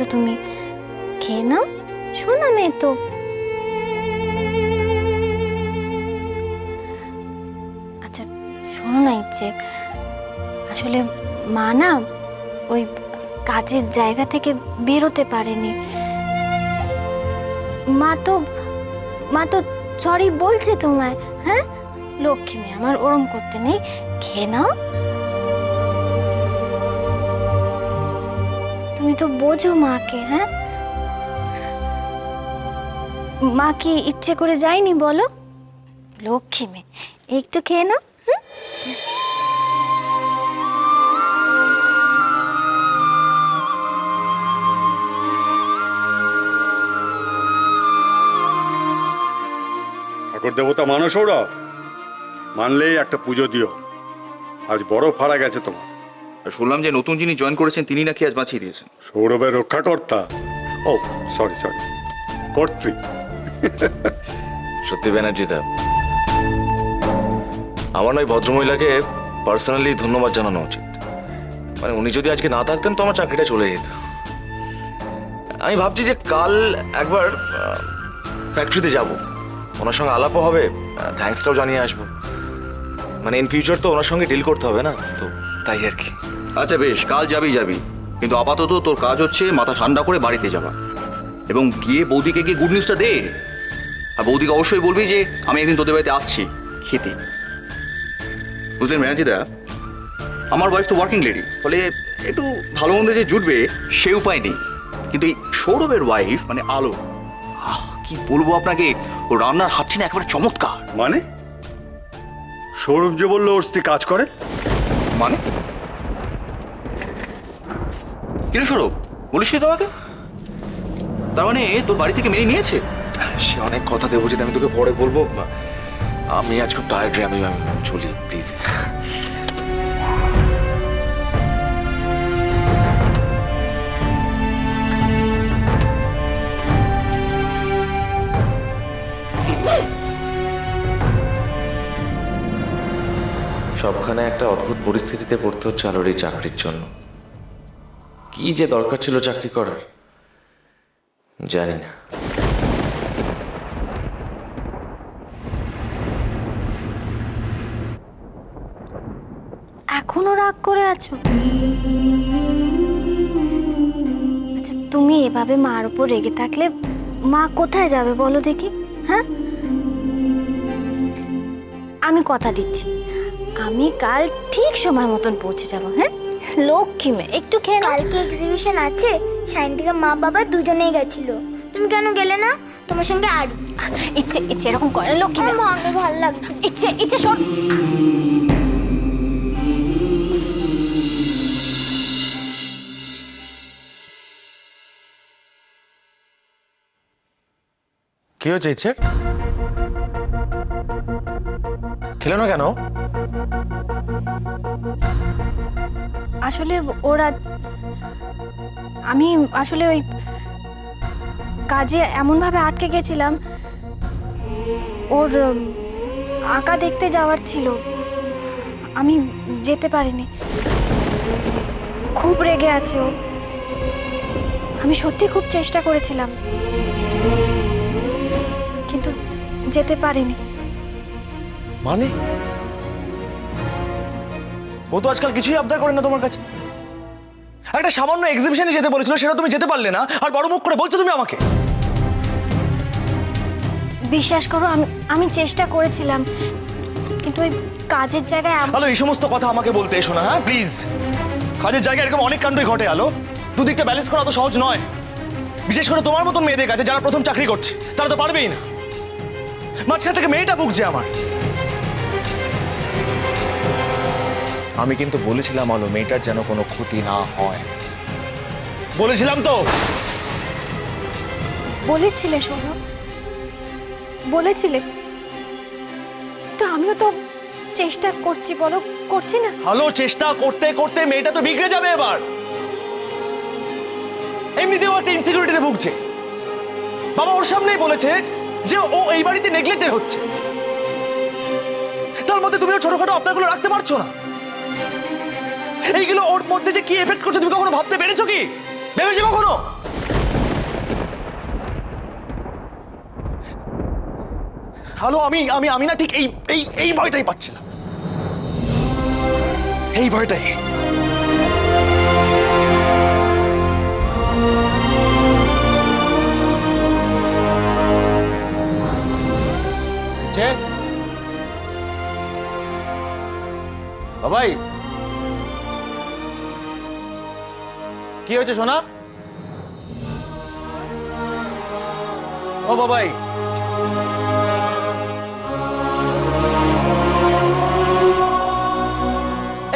তো তুমি খেয়ে নাও, শোনা মেয়ে তো। আচ্ছা শোনো না ইচ্ছে, আসলে মা না ওই কাজের জায়গা থেকে বেরোতে পারেনি। মা তো সরি বলছে তোমায়। হ্যাঁ লক্ষ্মী মেয়ে আমার, ওরম করতে নেই, খেয়ে নাও। তুমি তো বোঝো মাকে। হ্যাঁ মা কি ইচ্ছে করে যায়নি বলো? লক্ষ্মী মেয়ে একটু খেয়ে নাও। ঠাকুর দেবতা মানো সৌরভ, মানলেই একটা পুজো দিও। আজ বড় ফাড়া গেছে তোমার। শুনলাম যে নতুন যিনি জয়েন করেছেন তিনি নাকি আজ বাঁচিয়ে দিয়েছেন। সৌরভের রক্ষাকর্তা, ও সরি কর্ত্রী। সত্যি ব্যানার্জি দা, আমার ওই ভদ্রমহিলাকে পার্সোনালি ধন্যবাদ জানানো উচিত। মানে উনি যদি আজকে না থাকতেন তো আমার চাকরিটা চলে যেত। আমি ভাবছি যে কাল একবার ফ্যাক্টরিতে যাব, ওনার সঙ্গে আলাপও হবে, থ্যাঙ্কসটাও জানিয়ে আসবো। মানে ইন ফিউচার তো ওনার সঙ্গে ডিল করতে হবে না, তো তাই আর কি। আচ্ছা বেশ, কাল যাবি, কিন্তু আপাতত তোর কাজ হচ্ছে মাথা ঠান্ডা করে বাড়িতে যাওয়া এবং গিয়ে বৌদিকে গিয়ে গুড নিউজটা দে। আর বৌদিকে অবশ্যই বলবি যে আমি একদিন তোদের বাড়িতে আসছি খেতে। বুঝলেন ম্যানেজিদা, আমার ওয়াইফ তো ওয়ার্কিং লেডি, ফলে একটু ভালো মন্দ যে জুটবে সে উপায় নেই। কিন্তু এই সৌরভের ওয়াইফ মানে আলো, কি বলবো আপনাকে, ও রান্নার হাতটি না একেবারে চমৎকার। মানে সৌরভ যে বললো ওর স্ত্রী কাজ করে? মানে কিরে সৌরভ, বলিস কি তোমাকে? তার মানে তোর বাড়ি থেকে মেনে নিয়েছে? সে অনেক কথা দেবো, যদি আমি তোকে পরে বলবো। আমি আজ খুব টায়ার্ড রে, আমি চলি প্লিজ। সবখানে একটা অদ্ভুত পরিস্থিতিতে পড়তে হচ্ছে আলোর এই চাকরির জন্য। কি যে দরকার ছিল চাকরি করার জানি না। এখনো রাগ করে আছো? আচ্ছা তুমি এভাবে মার উপর রেগে থাকলে মা কোথায় যাবে বলো দেখি? হ্যাঁ আমি কথা দিচ্ছি, আমি কাল ঠিক সময় মতন পৌঁছে যাব। হ্যাঁ লক্ষ্মী মেয়ে একটু খেয়ে নাও। কালকে এক্সিবিশন আছে, সায়ন্তিকা মা বাবা দুজনেই গেছিল, তুমি কেন গেলে না? তোমার সঙ্গে আর ইচ্ছে এরকম করে লক্ষ্মী মেয়ে। আমার ভালো লাগছে। ইচ্ছে শোন, কি হয়েছে ইচ্ছে? খেলো না কেন? আসলে ওরা, আমি আসলে ওই কাজে এমনভাবে আটকে গেছিলাম, ওর আঁকা দেখতে যাওয়ার ছিল, আমি যেতে পারিনি। খুব রেগে আছে ও, আমি সত্যি খুব চেষ্টা করেছিলাম কিন্তু যেতে পারিনি। মানে ও তো আজকাল কিছুই আবদার করে না তোমার কাছে। একটা সামান্য এক্সিবিশনে যেতে বলেছিল, সেটা তুমি যেতে পারলে না, আর বড় মুখ করে বলছো তুমি আমাকে। বিশ্বাস করো আমি চেষ্টা করেছিলাম, কিন্তু ওই কাজের জায়গায় আলো এই সমস্ত কথা আমাকে বলতে এসো না, হ্যাঁ প্লিজ। কাজের জায়গায় এরকম অনেক কাণ্ডই ঘটে আলো, দুদিকটা ব্যালেন্স করা তো সহজ নয়। বিশেষ করে তোমার মতন মেয়েদের কাছে যারা প্রথম চাকরি করছে, তারা তো পারবেই না। মাঝখান থেকে মেয়েটা ভুগছে আমার। আমি কিন্তু বলেছিলাম আলো, মেয়েটার যেন কোনো ক্ষতি না হয়, বলেছিলাম তো। বলেছিলে শোনো, বলেছিলে তো, আমিও তো চেষ্টা করছি, বলো করছি না? ভালো চেষ্টা করতে করতে মেয়েটা তো বিগড়ে যাবে এবার। এমনিতেও একটা ইনসিকিউরিটিতে ভুগছে। বাবা ওর সামনেই বলেছে যে ও এই বাড়িতে নেগলেক্টেড হচ্ছে, তার মধ্যে তুমি ওর ছোটখাটো আবদারগুলো রাখতে পারছো না। এইগুলো ওর মধ্যে যে কি এফেক্ট করছে তুমি কখনো ভাবতে পেরেছো কি? ভেবেছো কখনো? হ্যালো, আমি না ঠিক এই এই এই ভয়টাই পাচ্ছিলাম, এই ভয়টাই। বাবাই, কি হয়েছে সোনা? ও বাবাই,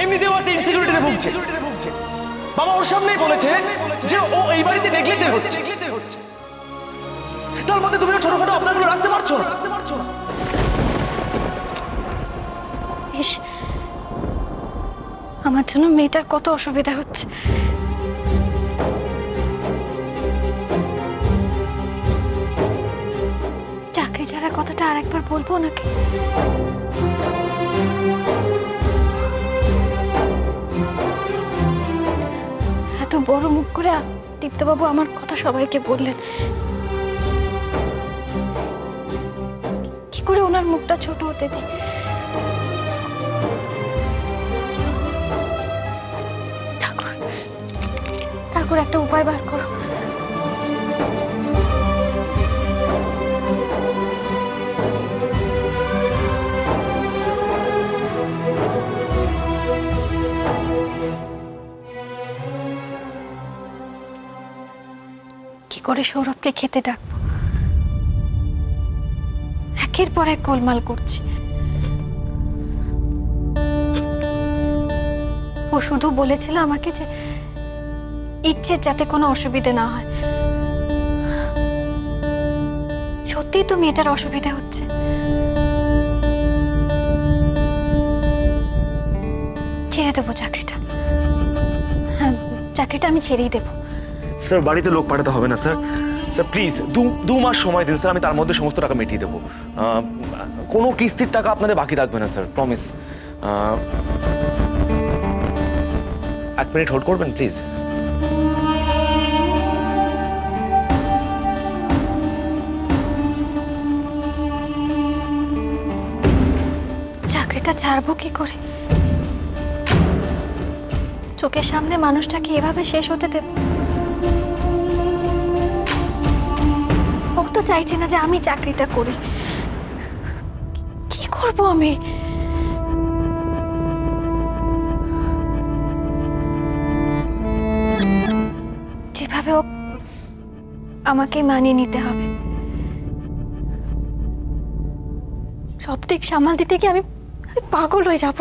এমনিতেও একটা ইনসিকিউরিটিতে ভুগছে। বাবা ওর সামনেই বলেছে যে ও এই বাড়িতে নেগলেক্টেড হচ্ছে, তার মধ্যে তুমি ছোটখাটো আপনাগুলো রাখতে পারছো না। ইস, আমার জন্য মেয়েটার কত অসুবিধা হচ্ছে। চাকরি ছাড়া কথাটা আরেকবার বলবো নাকি? এত বড় মুখ করে দীপ্তবাবু আমার কথা সবাইকে বললেন, কি করে ওনার মুখটা ছোট হতে দিই? ঠাকুর একটা উপায় বার করো। কি করে সৌরভকে খেতে ডাকবো? একের পর এক গোলমাল করছি। ও শুধু বলেছিল আমাকে যে ইচ্ছে যাতে কোনো অসুবিধে না হয়। সত্যি তো মেয়েটার অসুবিধা হচ্ছে। ছেড়ে দেবো চাকরিটা। হ্যাঁ, চাকরিটা আমি ছেড়েই দেবো। স্যার, বাড়িতে লোক পাঠাতে হবে না স্যার। স্যার প্লিজ 2 মাস সময় দিন স্যার, আমি তার মধ্যে সমস্ত টাকা মিটিয়ে দেবো। কোনো কিস্তির টাকা আপনাদের বাকি থাকবে না স্যার, প্রমিস। 1 মিনিট হোল্ড করবেন প্লিজ। চাকরিটা ছাড়বো কি করে? চোখের সামনে মানুষটাকে এভাবে শেষ হতে দেব? ও তো চাইছে না যে আমি চাকরিটা করি। কি করব আমি? যেভাবে হোক আমাকে মানিয়ে নিতে হবে। সব দিক সামাল দিতে গিয়ে আমি পাগল হয়ে যাব।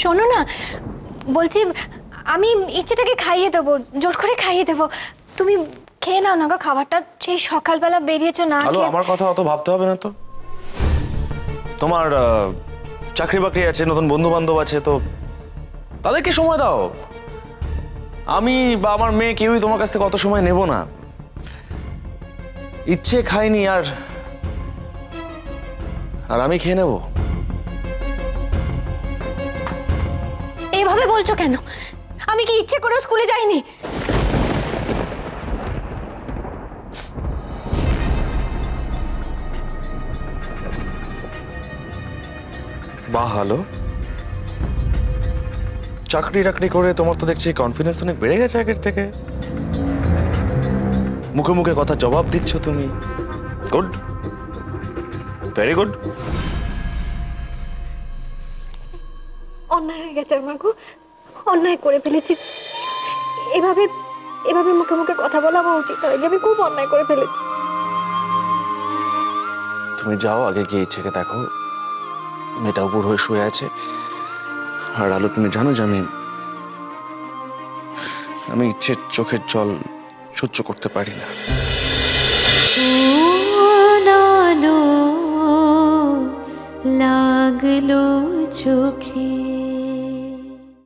শোনো না, বলছি আমি ইচ্ছেটাকে খাইয়ে দেবো, জোর করে খাইয়ে দেবো। তুমি খেয়ে নাও না গো খাবারটা। সেই সকালবেলা বেরিয়েছো না হ্যালো, খেয়ে। আমার কথা অত ভাবতে হবে না তো। তোমার চাকরি বাকরি আছে, নতুন বন্ধু বান্ধব আছে, তো তাদেরকে সময় দাও। আমি বা আমার মেয়ে কেউই তোমার কাছ থেকে অত সময় নেব না। ইচ্ছে খাইনি আর আমি খেয়ে নেব। এইভাবে বলছো কেন? আমি কি ইচ্ছে করে স্কুলে যাইনি? বাহ, হ্যালো। চাকরি টাকরি করে তোমার তো দেখছি কনফিডেন্স অনেক বেড়ে গেছে আগের থেকে। মুখে মুখে কথা জবাব দিচ্ছ তুমি। Good, very good. অন্যায় হয়ে গেছে আমার গো, অন্যায় করে ফেলেছি। এভাবে এভাবে মুখে মুখে কথা বলা আমার উচিত হয়নি। আমি খুব অন্যায় করে ফেলেছি। তুমি যাও, আগে গিয়ে ইচ্ছেকে দেখো। মেয়েটা উপর হয়ে শুয়ে আছে। আর আলো, তুমি জানো যে আমি ইচ্ছের চোখের জল সহ্য করতে পারি না। লাগলো চোখে